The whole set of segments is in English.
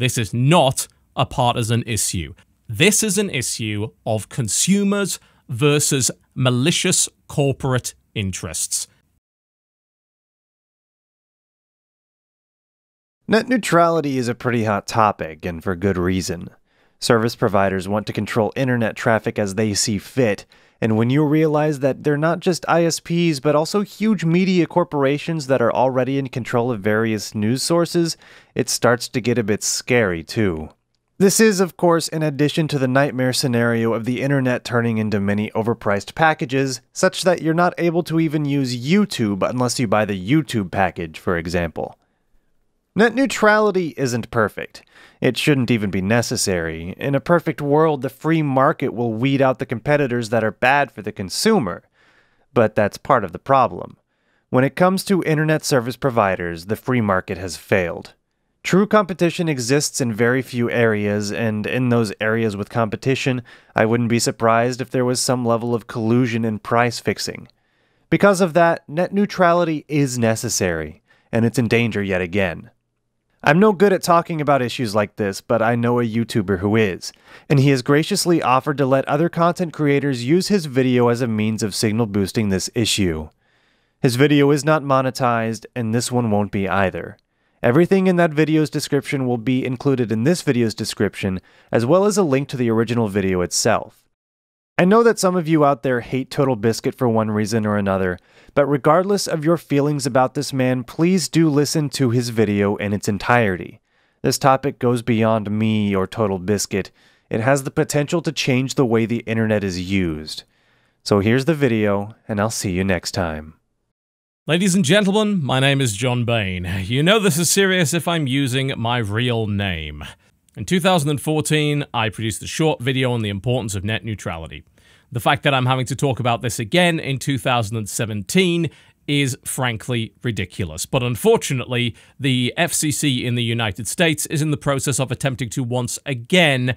This is not a partisan issue. This is an issue of consumers versus malicious corporate interests. Net neutrality is a pretty hot topic, and for good reason. Service providers want to control internet traffic as they see fit, and when you realize that they're not just ISPs but also huge media corporations that are already in control of various news sources, it starts to get a bit scary too. This is, of course, in addition to the nightmare scenario of the internet turning into many overpriced packages, such that you're not able to even use YouTube unless you buy the YouTube package, for example. Net neutrality isn't perfect. It shouldn't even be necessary. In a perfect world, the free market will weed out the competitors that are bad for the consumer. But that's part of the problem. When it comes to internet service providers, the free market has failed. True competition exists in very few areas, and in those areas with competition, I wouldn't be surprised if there was some level of collusion and price fixing. Because of that, net neutrality is necessary, and it's in danger yet again. I'm no good at talking about issues like this, but I know a YouTuber who is, and he has graciously offered to let other content creators use his video as a means of signal boosting this issue. His video is not monetized, and this one won't be either. Everything in that video's description will be included in this video's description, as well as a link to the original video itself. I know that some of you out there hate Total Biscuit for one reason or another, but regardless of your feelings about this man, please do listen to his video in its entirety. This topic goes beyond me or Total Biscuit. It has the potential to change the way the internet is used. So here's the video, and I'll see you next time. Ladies and gentlemen, my name is John Bain. You know this is serious if I'm using my real name. In 2014, I produced a short video on the importance of net neutrality. The fact that I'm having to talk about this again in 2017 is frankly ridiculous. But unfortunately, the FCC in the United States is in the process of attempting to once again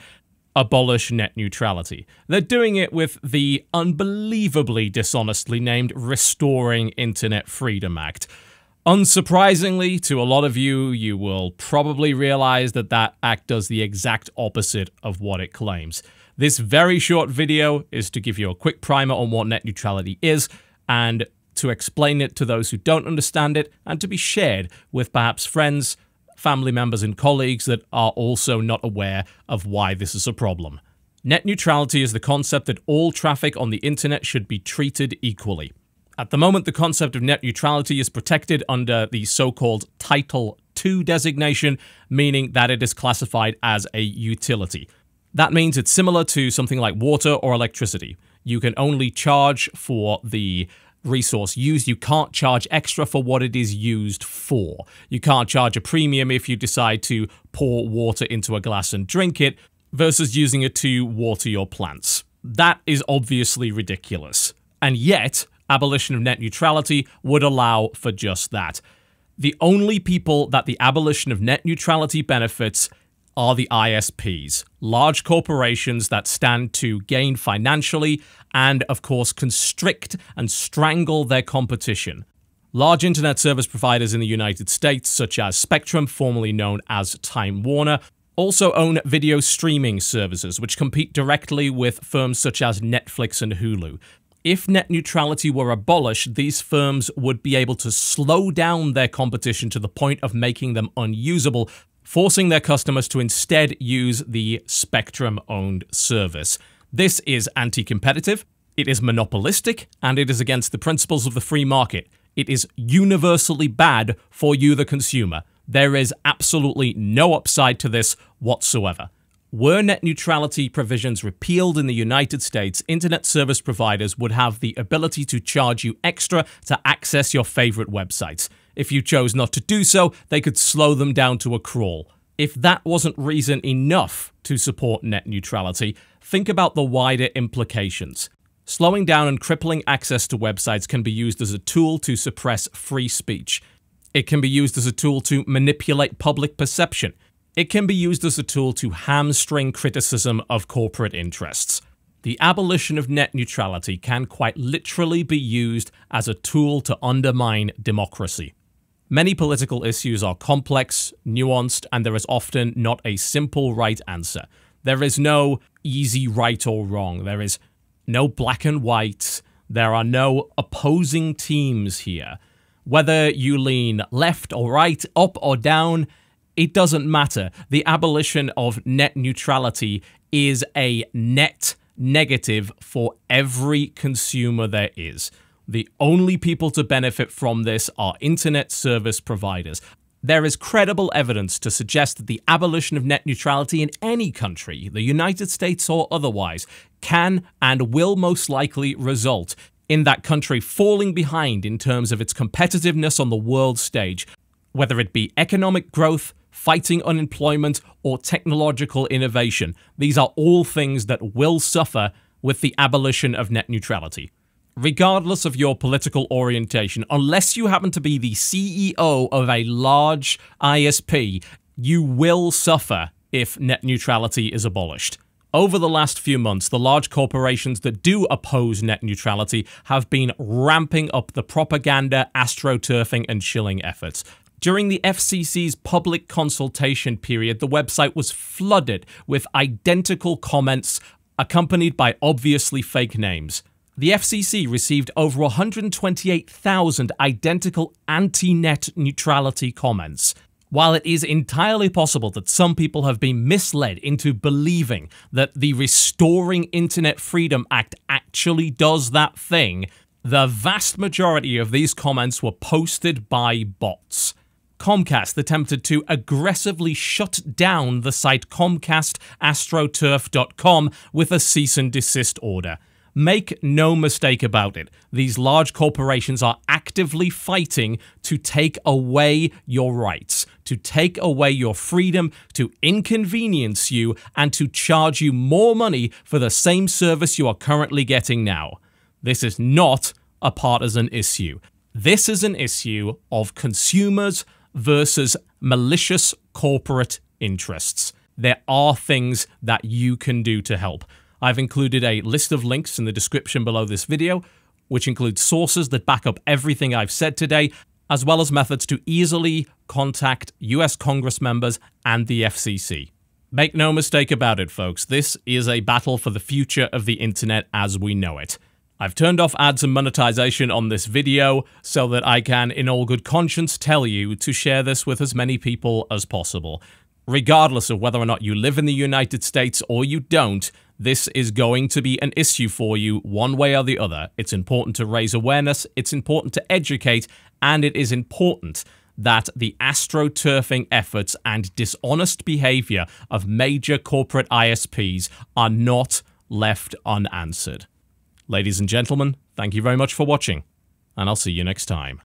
abolish net neutrality. They're doing it with the unbelievably dishonestly named Restoring Internet Freedom Act. Unsurprisingly, to a lot of you, you will probably realize that that act does the exact opposite of what it claims. This very short video is to give you a quick primer on what net neutrality is, and to explain it to those who don't understand it, and to be shared with perhaps friends, family members, and colleagues that are also not aware of why this is a problem. Net neutrality is the concept that all traffic on the internet should be treated equally. At the moment, the concept of net neutrality is protected under the so-called Title II designation, meaning that it is classified as a utility. That means it's similar to something like water or electricity. You can only charge for the resource used. You can't charge extra for what it is used for. You can't charge a premium if you decide to pour water into a glass and drink it, versus using it to water your plants. That is obviously ridiculous. And yet, abolition of net neutrality would allow for just that. The only people that the abolition of net neutrality benefits are the ISPs, large corporations that stand to gain financially and, of course, constrict and strangle their competition. Large internet service providers in the United States, such as Spectrum, formerly known as Time Warner, also own video streaming services, which compete directly with firms such as Netflix and Hulu. If net neutrality were abolished, these firms would be able to slow down their competition to the point of making them unusable, forcing their customers to instead use the Spectrum-owned service. This is anti-competitive, it is monopolistic, and it is against the principles of the free market. It is universally bad for you, the consumer. There is absolutely no upside to this whatsoever. Were net neutrality provisions repealed in the United States, internet service providers would have the ability to charge you extra to access your favorite websites. If you chose not to do so, they could slow them down to a crawl. If that wasn't reason enough to support net neutrality, think about the wider implications. Slowing down and crippling access to websites can be used as a tool to suppress free speech. It can be used as a tool to manipulate public perception. It can be used as a tool to hamstring criticism of corporate interests. The abolition of net neutrality can quite literally be used as a tool to undermine democracy. Many political issues are complex, nuanced, and there is often not a simple right answer. There is no easy right or wrong. There is no black and white. There are no opposing teams here. Whether you lean left or right, up or down, it doesn't matter. The abolition of net neutrality is a net negative for every consumer there is. The only people to benefit from this are internet service providers. There is credible evidence to suggest that the abolition of net neutrality in any country, the United States or otherwise, can and will most likely result in that country falling behind in terms of its competitiveness on the world stage, whether it be economic growth, fighting unemployment, or technological innovation. These are all things that will suffer with the abolition of net neutrality. Regardless of your political orientation, unless you happen to be the CEO of a large ISP, you will suffer if net neutrality is abolished. Over the last few months, the large corporations that do oppose net neutrality have been ramping up the propaganda, astroturfing, and shilling efforts. During the FCC's public consultation period, the website was flooded with identical comments accompanied by obviously fake names. The FCC received over 128,000 identical anti-net neutrality comments. While it is entirely possible that some people have been misled into believing that the Restoring Internet Freedom Act actually does that thing, the vast majority of these comments were posted by bots. Comcast attempted to aggressively shut down the site ComcastAstroturf.com with a cease and desist order. Make no mistake about it, these large corporations are actively fighting to take away your rights, to take away your freedom, to inconvenience you, and to charge you more money for the same service you are currently getting now. This is not a partisan issue. This is an issue of consumers versus malicious corporate interests. There are things that you can do to help. I've included a list of links in the description below this video, which includes sources that back up everything I've said today, as well as methods to easily contact US Congress members and the FCC. Make no mistake about it, folks, this is a battle for the future of the internet as we know it. I've turned off ads and monetization on this video so that I can, in all good conscience, tell you to share this with as many people as possible. Regardless of whether or not you live in the United States or you don't, this is going to be an issue for you one way or the other. It's important to raise awareness, it's important to educate, and it is important that the astroturfing efforts and dishonest behavior of major corporate ISPs are not left unanswered. Ladies and gentlemen, thank you very much for watching, and I'll see you next time.